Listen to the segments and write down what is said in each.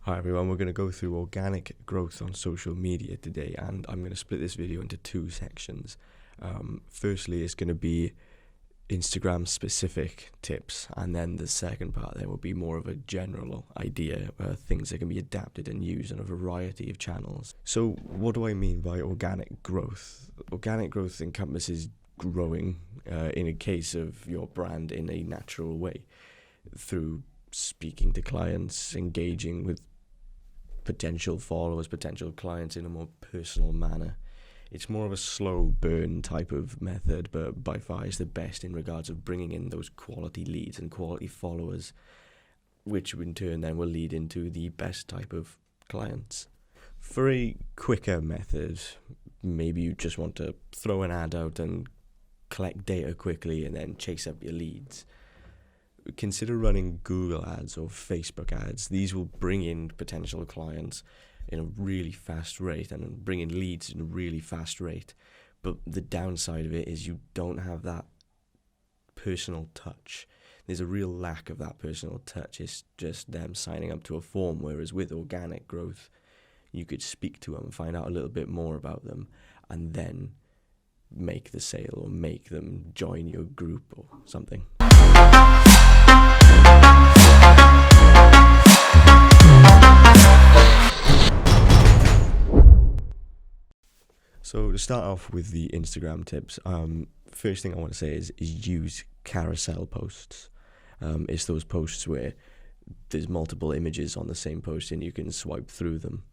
Hi everyone, we're going to go through organic growth on social media today, and I'm going to split this video into two sections. Firstly, it's going to be Instagram specific tips, and then the second part there will be more of a general idea, things that can be adapted and used on a variety of channels. So what do I mean by organic growth? Organic growth encompasses growing in a case of your brand in a natural way through speaking to clients, engaging with potential followers, potential clients in a more personal manner. It's more of a slow burn type of method, but by far is the best in regards of bringing in those quality leads and quality followers, which in turn then will lead into the best type of clients. For a quicker method, maybe you just want to throw an ad out and collect data quickly and then chase up your leads. Consider running Google ads or Facebook ads. These will bring in potential clients in a really fast rate and bring in leads in a really fast rate. But the downside of it is you don't have that personal touch. There's a real lack of that personal touch. It's just them signing up to a form, whereas with organic growth, you could speak to them, find out a little bit more about them, and then make the sale or make them join your group or something. So to start off with the Instagram tips, first thing I want to say is use carousel posts. It's those posts where there's multiple images on the same post and you can swipe through them.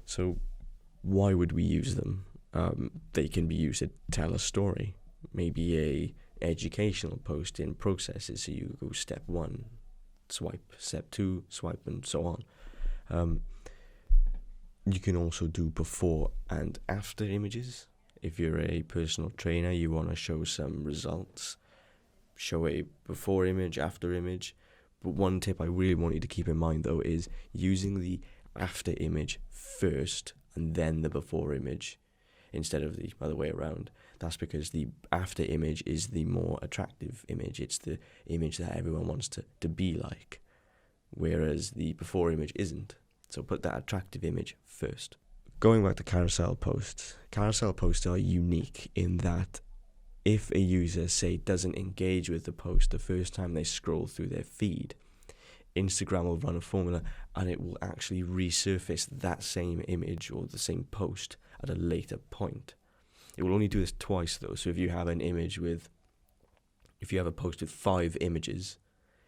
So why would we use them? They can be used to tell a story, maybe a educational post in processes. So you go step 1, swipe, step 2, swipe, and so on. You can also do before and after images. If you're a personal trainer, you want to show some results. Show a before image, after image. But one tip I really want you to keep in mind though is using the after image first and then the before image instead of the other way around. That's because the after image is the more attractive image. It's the image that everyone wants to be like, whereas the before image isn't. So put that attractive image first. Going back to carousel posts are unique in that if a user, say, doesn't engage with the post the first time they scroll through their feed, Instagram will run a formula and it will actually resurface that same image or the same post at a later point. It will only do this twice though. So if you have a post with 5 images,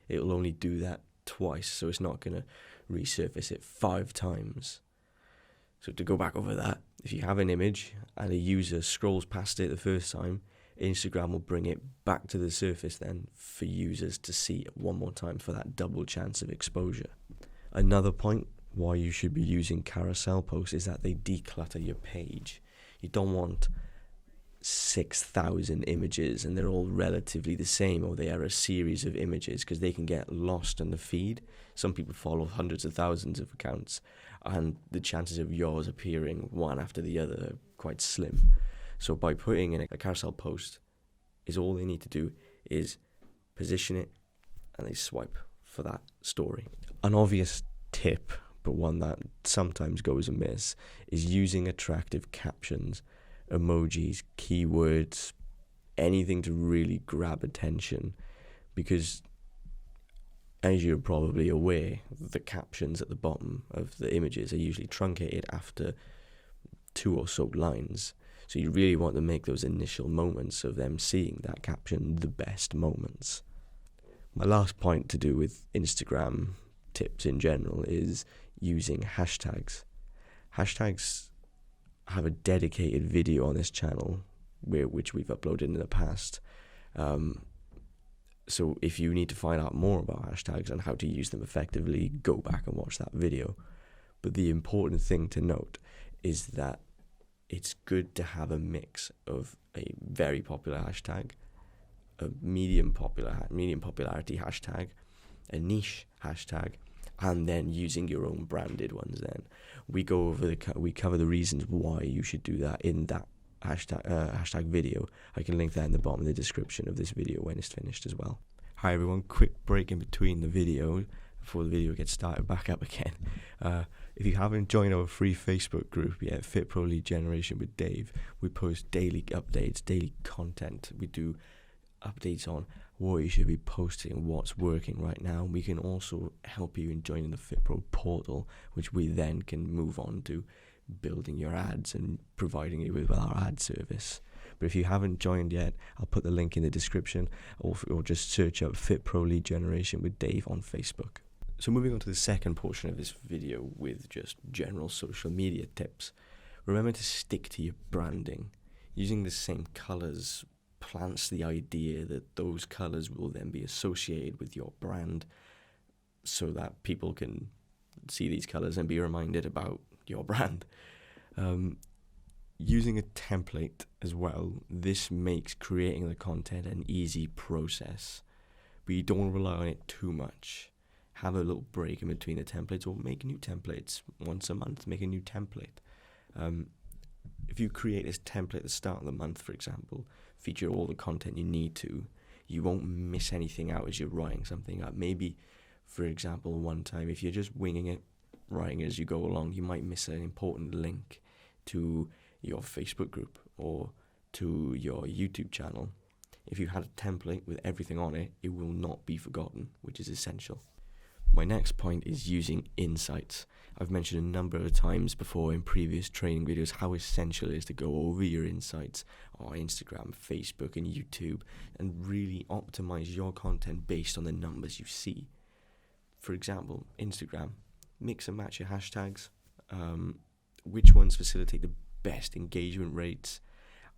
it will only do that twice. So it's not going to resurface it 5 times. So to go back over that, if you have an image and a user scrolls past it the first time, Instagram will bring it back to the surface then for users to see it one more time for that double chance of exposure. Another point why you should be using carousel posts is that they declutter your page. You don't want 6,000 images and they're all relatively the same, or they are a series of images, because they can get lost in the feed. Some people follow hundreds of thousands of accounts and the chances of yours appearing one after the other are quite slim. So by putting in a carousel post, is all they need to do is position it and they swipe for that story. An obvious tip, but one that sometimes goes amiss, is using attractive captions, emojis, keywords, anything to really grab attention, because as you're probably aware, the captions at the bottom of the images are usually truncated after 2 or so lines. So you really want to make those initial moments of them seeing that caption the best moments. My last point to do with Instagram tips in general is using hashtags. Hashtags have a dedicated video on this channel which we've uploaded in the past. So if you need to find out more about hashtags and how to use them effectively, go back and watch that video. But the important thing to note is that it's good to have a mix of a very popular hashtag, a medium popularity hashtag, a niche hashtag, and then using your own branded ones. Then we cover the reasons why you should do that in that hashtag video. I can link that in the bottom of the description of this video when it's finished as well. Hi everyone, quick break in between the video. before the video gets started back up again. If you haven't joined our free Facebook group yet, Fit Pro Lead Generation with Dave, we post daily updates, daily content. We do updates on what you should be posting, what's working right now. We can also help you in joining the Fit Pro portal, which we then can move on to building your ads and providing you with our ad service. But if you haven't joined yet, I'll put the link in the description, or just search up Fit Pro Lead Generation with Dave on Facebook. So moving on to the second portion of this video with just general social media tips. Remember to stick to your branding. Using the same colours plants the idea that those colours will then be associated with your brand, so that people can see these colours and be reminded about your brand. Using a template as well, this makes creating the content an easy process, but you don't want to rely on it too much. Have a little break in between the templates, or make new templates once a month. Make a new template. If you create this template at the start of the month, for example, feature all the content you need to, you won't miss anything out as you're writing something up. Maybe, for example, one time, if you're just winging it, writing as you go along, you might miss an important link to your Facebook group or to your YouTube channel. If you had a template with everything on it, it will not be forgotten, which is essential. My next point is using insights. I've mentioned a number of times before in previous training videos how essential it is to go over your insights on Instagram, Facebook and YouTube and really optimize your content based on the numbers you see. For example, Instagram, mix and match your hashtags, which ones facilitate the best engagement rates,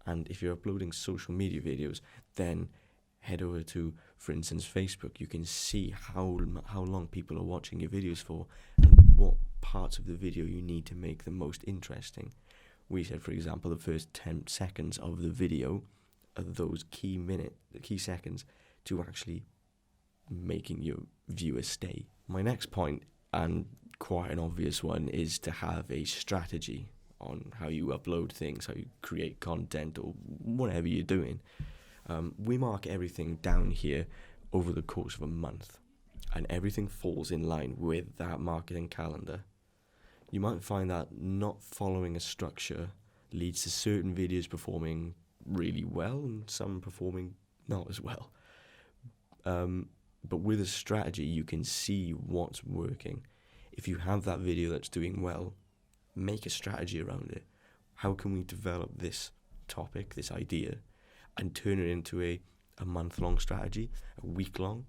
and if you're uploading social media videos, then head over to, for instance, Facebook. You can see how long people are watching your videos for and what parts of the video you need to make the most interesting. We said, for example, the first 10 seconds of the video are those key seconds to actually making your viewers stay. My next point, and quite an obvious one, is to have a strategy on how you upload things, how you create content, or whatever you're doing. We mark everything down here over the course of a month, and everything falls in line with that marketing calendar. You might find that not following a structure leads to certain videos performing really well and some performing not as well. But with a strategy, you can see what's working. If you have that video that's doing well, make a strategy around it. How can we develop this topic, this idea, and turn it into a month-long strategy, a week-long,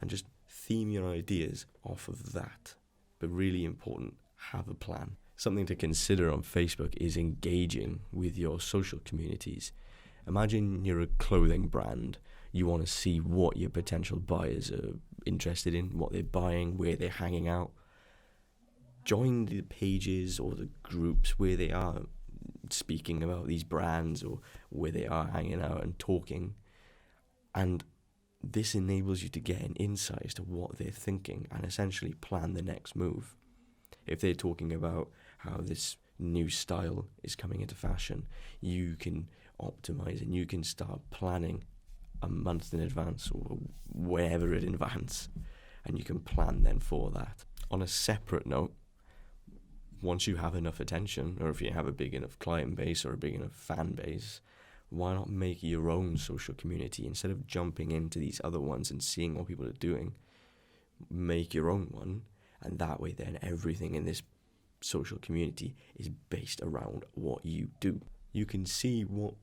and just theme your ideas off of that. But really important, have a plan. Something to consider on Facebook is engaging with your social communities. Imagine you're a clothing brand. You want to see what your potential buyers are interested in, what they're buying, where they're hanging out. Join the pages or the groups where they are speaking about these brands or where they are hanging out and talking. And this enables you to get an insight as to what they're thinking and essentially plan the next move. If they're talking about how this new style is coming into fashion, you can optimize and you can start planning a month in advance or wherever in advance, and you can plan then for that. On a separate note, once you have enough attention, or if you have a big enough client base or a big enough fan base, why not make your own social community? Instead of jumping into these other ones and seeing what people are doing, make your own one, and that way then everything in this social community is based around what you do. You can see what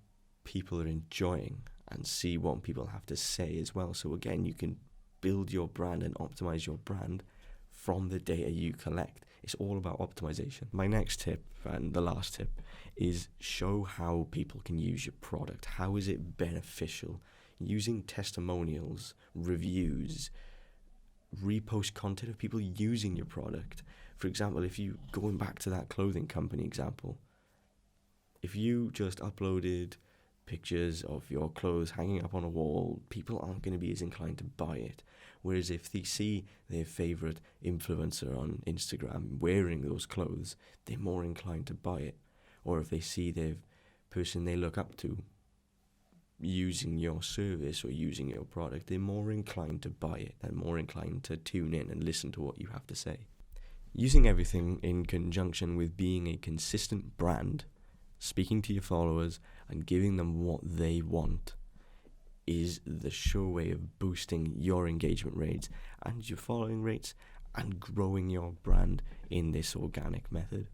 people are enjoying and see what people have to say as well. So again, you can build your brand and optimize your brand from the data you collect. It's all about optimization. My next tip, and the last tip, is show how people can use your product. How is it beneficial? Using testimonials, reviews, repost content of people using your product. For example, if you, going back to that clothing company example, if you just uploaded pictures of your clothes hanging up on a wall, people aren't going to be as inclined to buy it. Whereas if they see their favourite influencer on Instagram wearing those clothes, they're more inclined to buy it. Or if they see the person they look up to using your service or using your product, they're more inclined to buy it and more inclined to tune in and listen to what you have to say. Using everything in conjunction with being a consistent brand, speaking to your followers and giving them what they want is the sure way of boosting your engagement rates and your following rates and growing your brand in this organic method.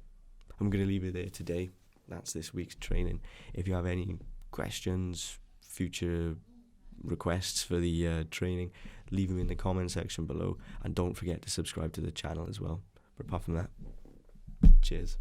I'm going to leave it there today. That's this week's training. If you have any questions, future requests for the training, leave them in the comment section below, and don't forget to subscribe to the channel as well. But apart from that, cheers.